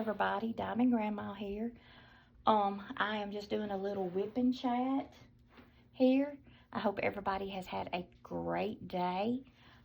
everybody, Diamond Grandma here. I am just doing a little WIP and chat here. I hope everybody has had a great day.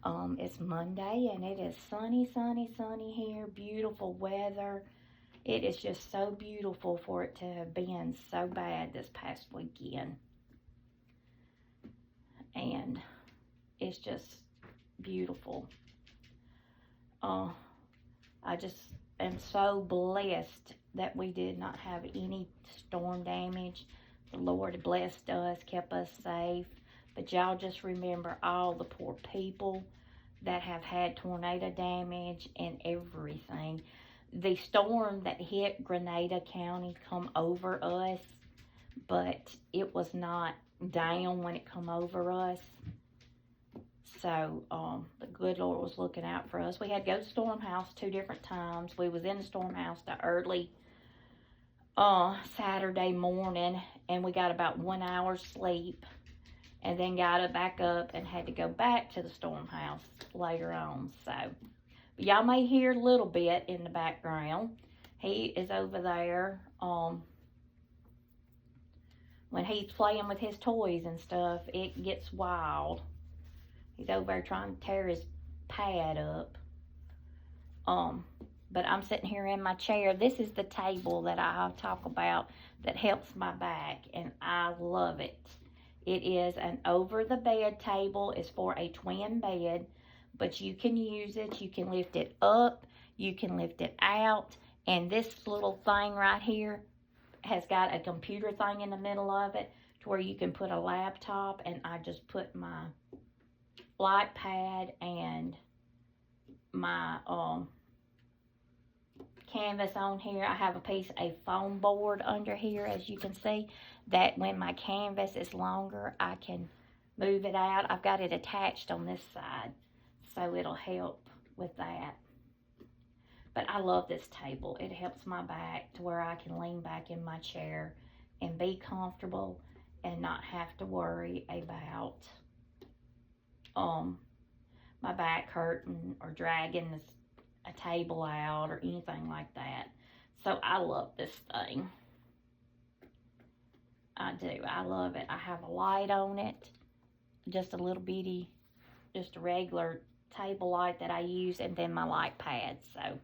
It's Monday and it is sunny, sunny, sunny here. Beautiful weather. It is just so beautiful for it to have been so bad this past weekend. And it's just beautiful. I just am so blessed that we did not have any storm damage. The Lord blessed us, kept us safe. But y'all just remember all the poor people that have had tornado damage and everything. The storm that hit Grenada County come over us, but it was not down when it come over us. So, the good Lord was looking out for us. We had to go to storm house 2 different times. We was in the storm house the early Saturday morning, and we got about 1 hour's sleep, and then got back up and had to go back to the storm house later on. So, y'all may hear a little bit in the background. He is over there, when he's playing with his toys and stuff, it gets wild. He's over there trying to tear his pad up. But I'm sitting here in my chair. This is the table that I talk about that helps my back, and I love it. It is an over-the-bed table. It's for a twin bed, but you can use it. You can lift it up. You can lift it out. And this little thing right here has got a computer thing in the middle of it to where you can put a laptop, and I just put my light pad and my canvas on here. I have a foam board under here, as you can see, that when my canvas is longer, I can move it out. I've got it attached on this side, so it'll help with that. But I love this table. It helps my back to where I can lean back in my chair and be comfortable and not have to worry about my back hurting or dragging a table out or anything like that. So I love this thing. I do. I love it. I have a light on it. Just a little bitty, just a regular table light that I use, and then my light pad. So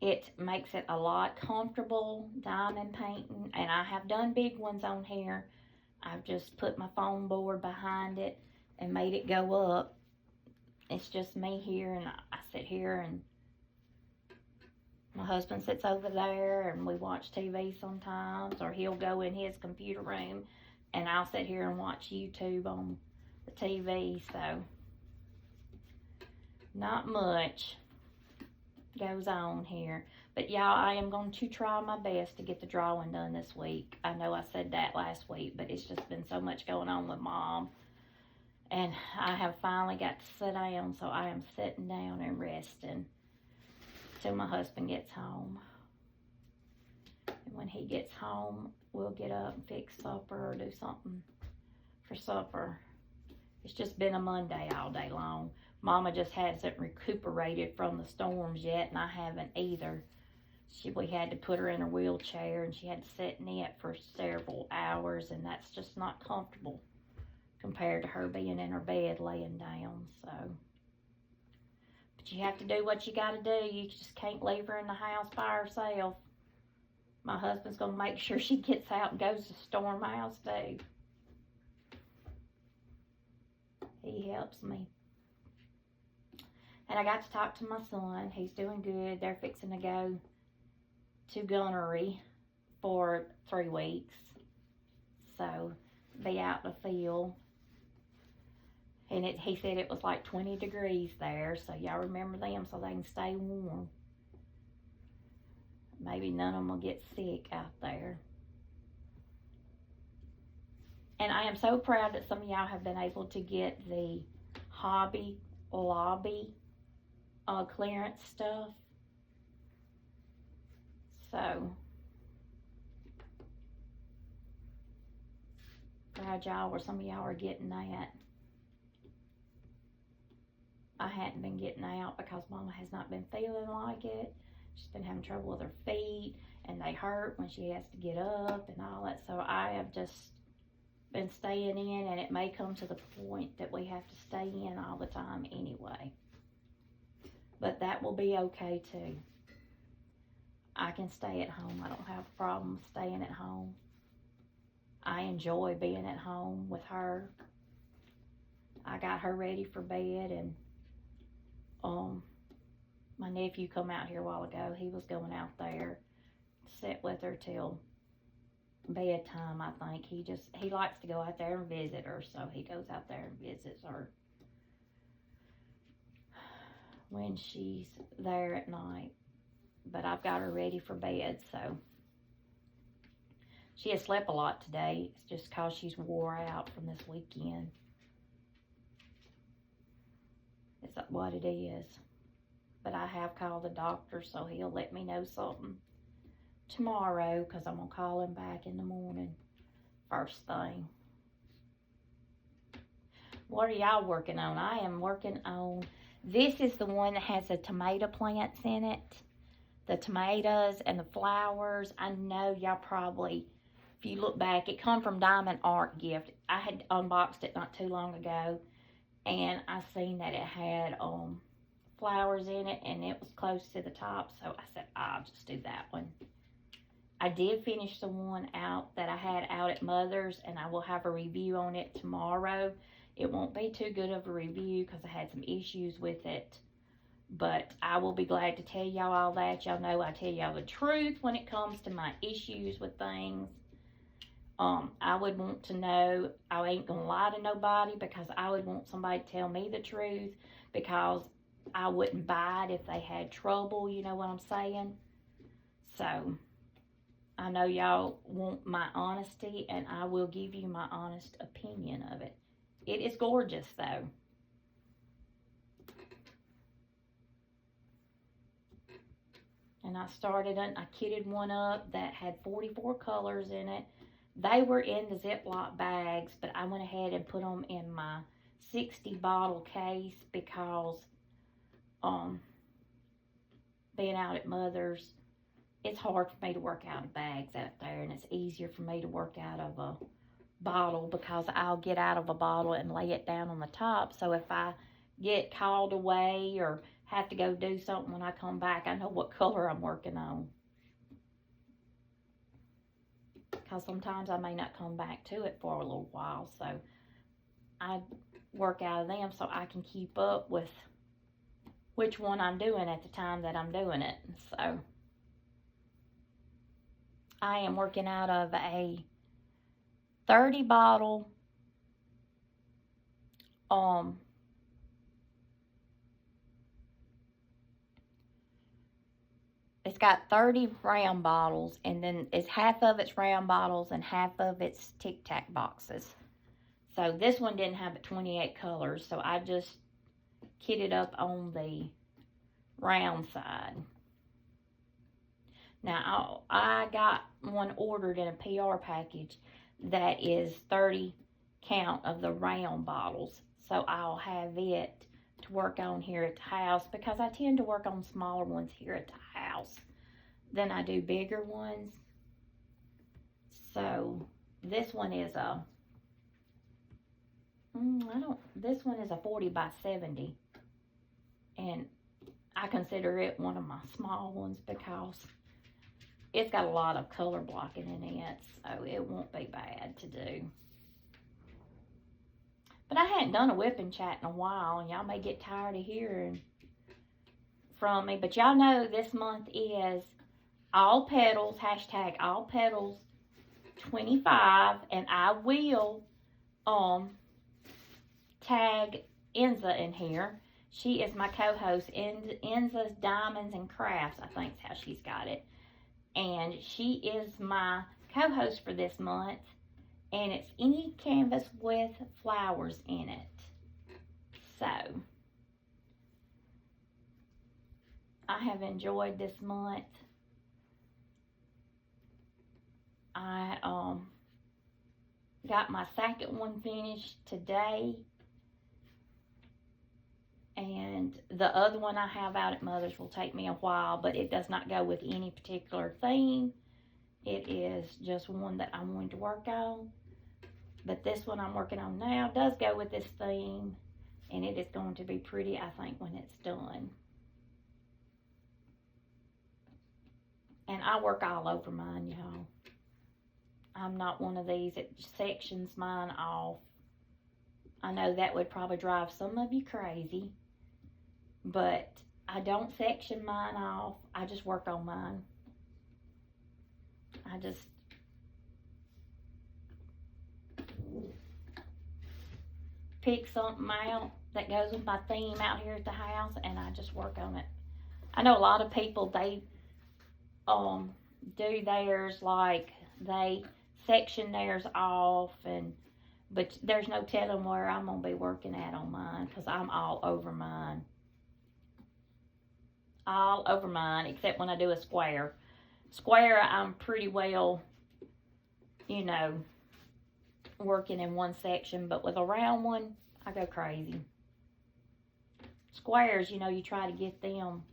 it makes it a lot comfortable diamond painting. And I have done big ones on here. I've just put my foam board behind it and made it go up. It's just me here, and I sit here, and my husband sits over there, and we watch TV sometimes, or he'll go in his computer room, and I'll sit here and watch YouTube on the TV. So not much goes on here. But y'all, I am going to try my best to get the drawing done this week. I know I said that last week, but it's just been so much going on with Mom. And I have finally got to sit down, so I am sitting down and resting till my husband gets home. And when he gets home, we'll get up and fix supper or do something for supper. It's just been a Monday all day long. Mama just hasn't recuperated from the storms yet, and I haven't either. We had to put her in her wheelchair, and she had to sit in it for several hours, and that's just not comfortable compared to her being in her bed laying down. So, but you have to do what you got to do. You just can't leave her in the house by herself. My husband's going to make sure she gets out and goes to storm house too. He helps me. And I got to talk to my son. He's doing good. They're fixing to go to gunnery for 3 weeks. So, be out in the field. And he said it was like 20 degrees there. So, y'all remember them so they can stay warm. Maybe none of them will get sick out there. And I am so proud that some of y'all have been able to get the Hobby Lobby clearance stuff. So, proud y'all, where some of y'all are getting that. I hadn't been getting out because Mama has not been feeling like it. She's been having trouble with her feet, and they hurt when she has to get up and all that. So I have just been staying in, and it may come to the point that we have to stay in all the time anyway. But that will be okay too. I can stay at home. I don't have a problem staying at home. I enjoy being at home with her. I got her ready for bed, and my nephew come out here a while ago. He was going out there to sit with her till bedtime, I think. He likes to go out there and visit her, so he goes out there and visits her when she's there at night. But I've got her ready for bed, so she has slept a lot today. It's just because she's wore out from this weekend. It's what it is. But I have called the doctor, so he'll let me know something tomorrow, because I'm going to call him back in the morning first thing. What are y'all working on? I am working on, this is the one that has the tomato plants in it. The tomatoes and the flowers. I know y'all probably, if you look back, it come from Diamond Art Gift. I had unboxed it not too long ago, and I seen that it had flowers in it, and it was close to the top, so I said, I'll just do that one. I did finish the one out that I had out at Mother's, and I will have a review on it tomorrow. It won't be too good of a review because I had some issues with it, but I will be glad to tell y'all all that. Y'all know I tell y'all the truth when it comes to my issues with things. I would want to know, I ain't gonna lie to nobody, because I would want somebody to tell me the truth, because I wouldn't buy it if they had trouble, you know what I'm saying? So, I know y'all want my honesty, and I will give you my honest opinion of it. It is gorgeous, though. And I kitted one up that had 44 colors in it. They were in the Ziploc bags, but I went ahead and put them in my 60 bottle case, because being out at Mother's, it's hard for me to work out of bags out there, and it's easier for me to work out of a bottle, because I'll get out of a bottle and lay it down on the top. So if I get called away or have to go do something, when I come back, I know what color I'm working on. Because sometimes I may not come back to it for a little while, so I work out of them so I can keep up with which one I'm doing at the time that I'm doing it. So I am working out of a 30 bottle it's got 30 round bottles, and then it's half of it's round bottles and half of it's Tic Tac boxes. So this one didn't have 28 colors, so I just kitted up on the round side. Now, I got one ordered in a PR package that is 30 count of the round bottles. So I'll have it to work on here at the house, because I tend to work on smaller ones here at the house than I do bigger ones. So this one is a, this one is a 40 by 70. And I consider it one of my small ones, because it's got a lot of color blocking in it, so it won't be bad to do. But I hadn't done a WIP and chat in a while, and y'all may get tired of hearing from me. But y'all know this month is All Petals, hashtag All Petals 25, and I will tag Enza in here. She is my co-host. Enza's Diamonds and Crafts, I think is how she's got it. And she is my co-host for this month. And it's any canvas with flowers in it. So, I have enjoyed this month. I got my second one finished today. And the other one I have out at Mother's will take me a while, but it does not go with any particular theme. It is just one that I'm wanting to work on. But this one I'm working on now does go with this theme, and it is going to be pretty, I think, when it's done. And I work all over mine, y'all. I'm not one of these that sections mine off. I know that would probably drive some of you crazy, but I don't section mine off. I just work on mine. I just pick something out that goes with my theme out here at the house, and I just work on it. I know a lot of people, they do theirs like they section theirs off, but there's no telling where I'm gonna be working at on mine, because I'm all over mine. All over mine, except when I do a square. Square, I'm pretty well, you know, working in one section, but with a round one, I go crazy. Squares, you know, you try to get them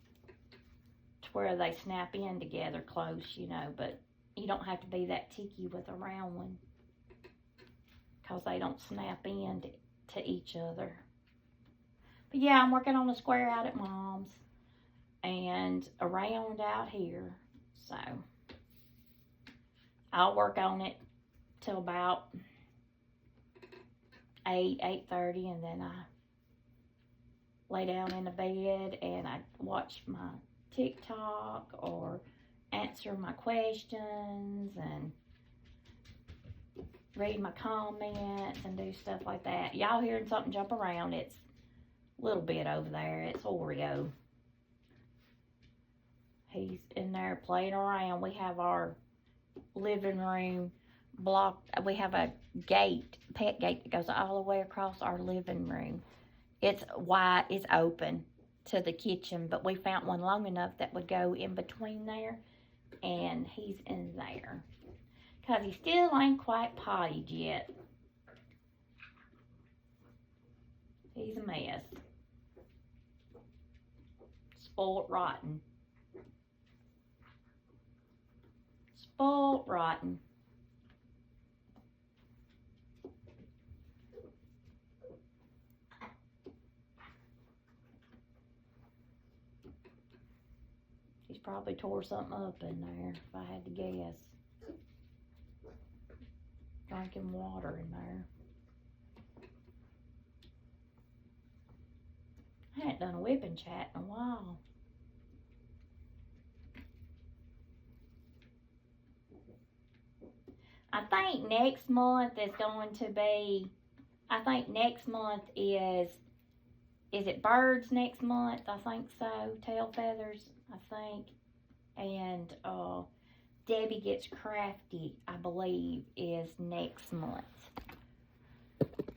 to where they snap in together close, you know, but you don't have to be that ticky with a round one, because they don't snap in to each other. But yeah, I'm working on a square out at Mom's and a round out here, so I'll work on it till about 8:30, and then I lay down in the bed and I watch my TikTok or answer my questions and read my comments and do stuff like that. Y'all hearing something jump around? It's a little bit over there. It's Oreo. He's in there playing around. We have our living room blocked. We have a gate, pet gate, that goes all the way across our living room. It's wide, it's open to the kitchen, but we found one long enough that would go in between there, and he's in there because he still ain't quite pottied yet. He's a mess. Spoiled rotten. Spoiled rotten. He's probably tore something up in there, if I had to guess. Drinking water in there. I hadn't done a WIP and chat in a while. I think next month is going to be, I think next month is it birds next month? I think so. Tail feathers, I think. And Debbie Gets Crafty, I believe, is next month.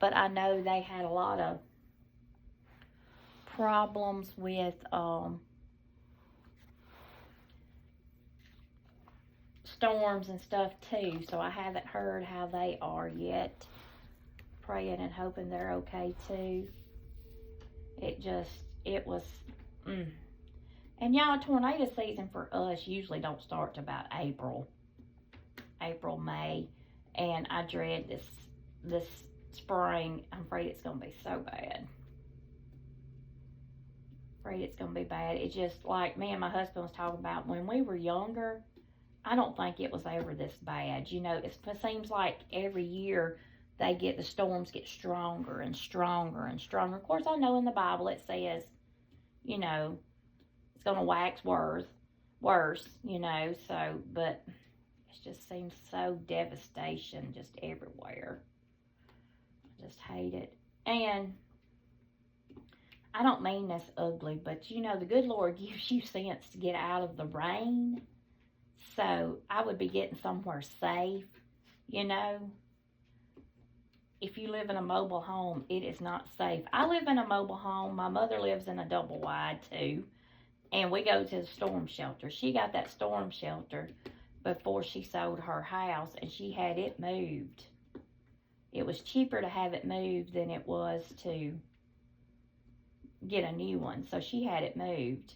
But I know they had a lot of problems with storms and stuff too, so I haven't heard how they are yet. Praying and hoping they're okay too. It was And y'all, tornado season for us usually don't start to about April, May, and I dread this spring. I'm afraid it's gonna be so bad. Afraid it's gonna be bad. It's just like me and my husband was talking about when we were younger. I don't think it was ever this bad. You know, it seems like every year the storms get stronger and stronger and stronger. Of course, I know in the Bible it says, you know, it's going to wax worse, you know, so, but it just seems so devastation just everywhere. I just hate it. And I don't mean this ugly, but you know, the good Lord gives you sense to get out of the rain. So I would be getting somewhere safe, you know. If you live in a mobile home, it is not safe. I live in a mobile home. My mother lives in a double wide too. And we go to the storm shelter. She got that storm shelter before she sold her house, and she had it moved. It was cheaper to have it moved than it was to get a new one. So she had it moved.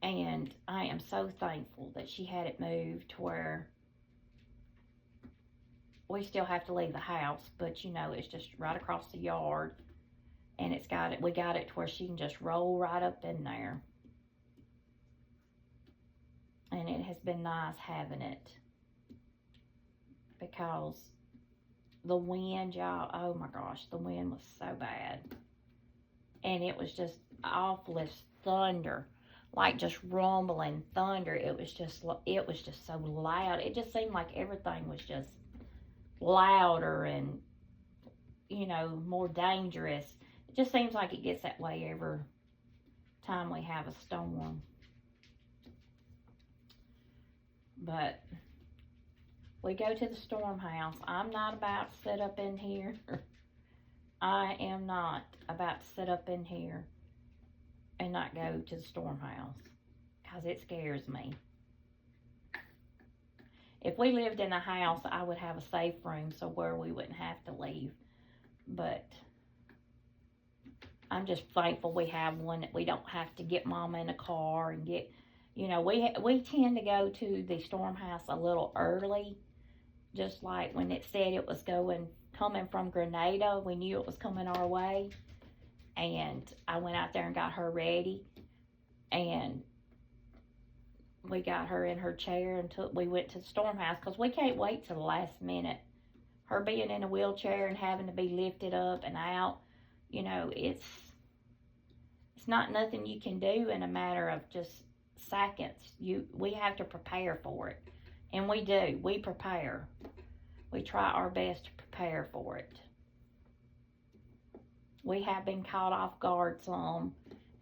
And I am so thankful that she had it moved to where we still have to leave the house, but you know, it's just right across the yard. And we got it to where she can just roll right up in there. And it has been nice having it, because the wind, y'all, oh my gosh, the wind was so bad. And it was just awful as thunder, like just rumbling thunder. It was just so loud. It just seemed like everything was just louder and, you know, more dangerous. It just seems like it gets that way every time we have a storm. But we go to the storm house. I'm not about to sit up in here. I am not about to sit up in here and not go to the storm house, because it scares me. If we lived in a house, I would have a safe room so where we wouldn't have to leave. But I'm just thankful we have one that we don't have to get Mama in a car and get, you know, we tend to go to the storm house a little early, just like when it said it was coming from Grenada. We knew it was coming our way, and I went out there and got her ready, and we got her in her chair until we went to the storm house, because we can't wait till the last minute. Her being in a wheelchair and having to be lifted up and out, you know, it's not nothing you can do in a matter of just seconds. We have to prepare for it, and we do. We prepare. We try our best to prepare for it. We have been caught off guard some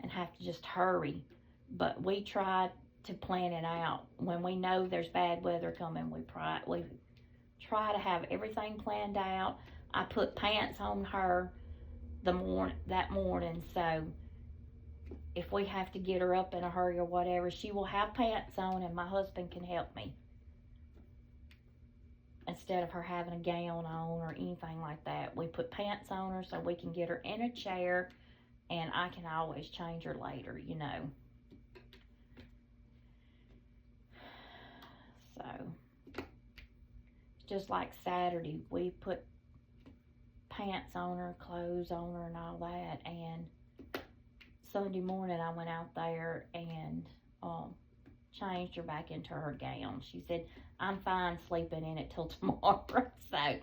and have to just hurry, but we try to plan it out. When we know there's bad weather coming, we try to have everything planned out. I put pants on her that morning, so if we have to get her up in a hurry or whatever, she will have pants on, and my husband can help me, instead of her having a gown on or anything like that. We put pants on her so we can get her in a chair, and I can always change her later, you know. So, just like Saturday, we put pants on her, clothes on her, and all that. And Sunday morning, I went out there and changed her back into her gown. She said, I'm fine sleeping in it till tomorrow. So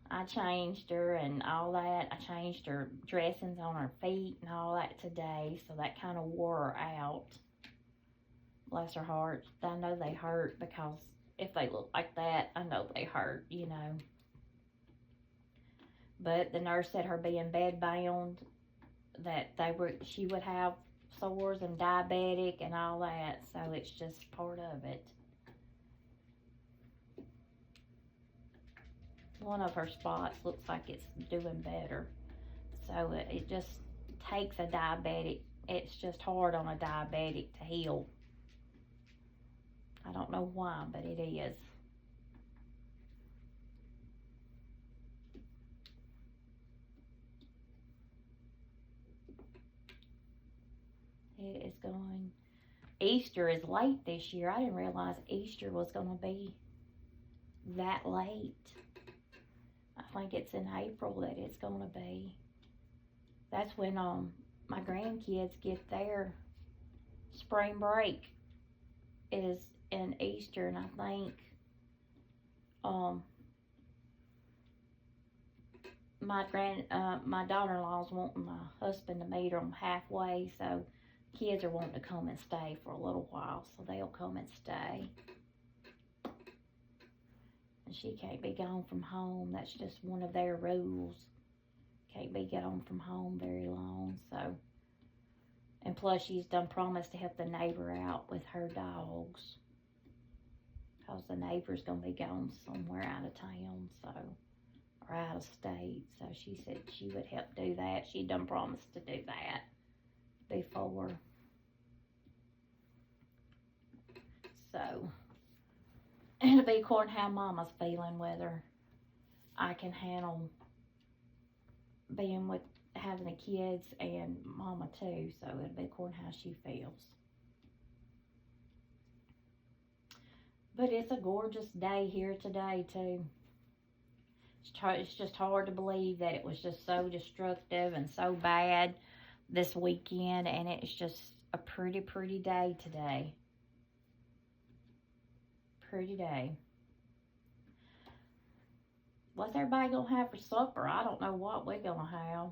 I changed her and all that. I changed her dressings on her feet and all that today, so that kind of wore her out. Bless her heart. I know they hurt, because if they look like that, I know they hurt, you know. But the nurse said her being bed bound, that she would have sores and diabetic and all that, so it's just part of it. One of her spots looks like it's doing better, so it just takes a diabetic. It's just hard on a diabetic to heal. I don't know why, but it is. It is going. Easter is late this year. I didn't realize Easter was going to be that late. I think it's in April that it's going to be. That's when my grandkids get their spring break, is in Easter, and I think my daughter-in-law's wanting my husband to meet them halfway, so kids are wanting to come and stay for a little while, so they'll come and stay. And she can't be gone from home. That's just one of their rules. Can't be gone from home very long, so. And plus, she's done promised to help the neighbor out with her dogs, because the neighbor's going to be gone somewhere out of town, so, or out of state. So she said she would help do that. She'd done promised to do that before. So, it'll be according to how Mama's feeling, whether I can handle being with having the kids and Mama too, so it'll be according how she feels. But it's a gorgeous day here today too. It's just hard to believe that it was just so destructive and so bad this weekend, and it's just a pretty day today. Pretty day. What's everybody gonna have for supper? I don't know what we're gonna have.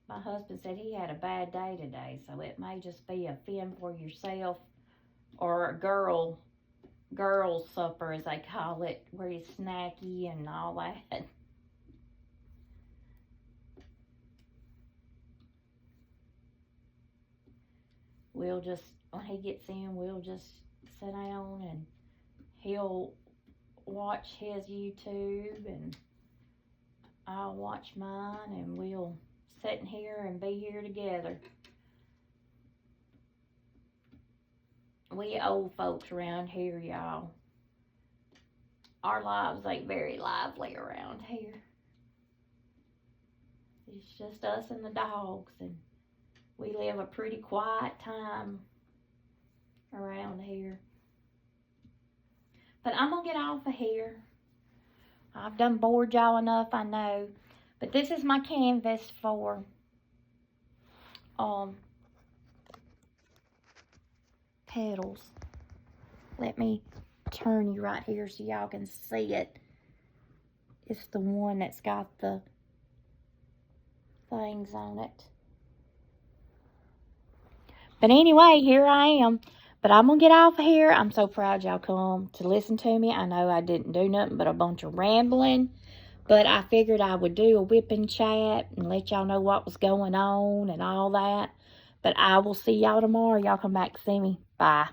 My husband said he had a bad day today, so it may just be a fend for yourself or a girls supper, as they call it, where you snacky and all that. We'll just, when he gets in, we'll just sit down and he'll watch his YouTube and I'll watch mine, and we'll sit in here and be here together. We old folks around here, y'all, our lives ain't very lively around here. It's just us and the dogs, and we live a pretty quiet time around here. But I'm going to get off of here. I've done bored y'all enough, I know. But this is my canvas for petals. Let me turn you right here so y'all can see it. It's the one that's got the things on it. But anyway, here I am. But I'm going to get off of here. I'm so proud y'all come to listen to me. I know I didn't do nothing but a bunch of rambling. But I figured I would do a WIP and chat and let y'all know what was going on and all that. But I will see y'all tomorrow. Y'all come back to see me. Bye.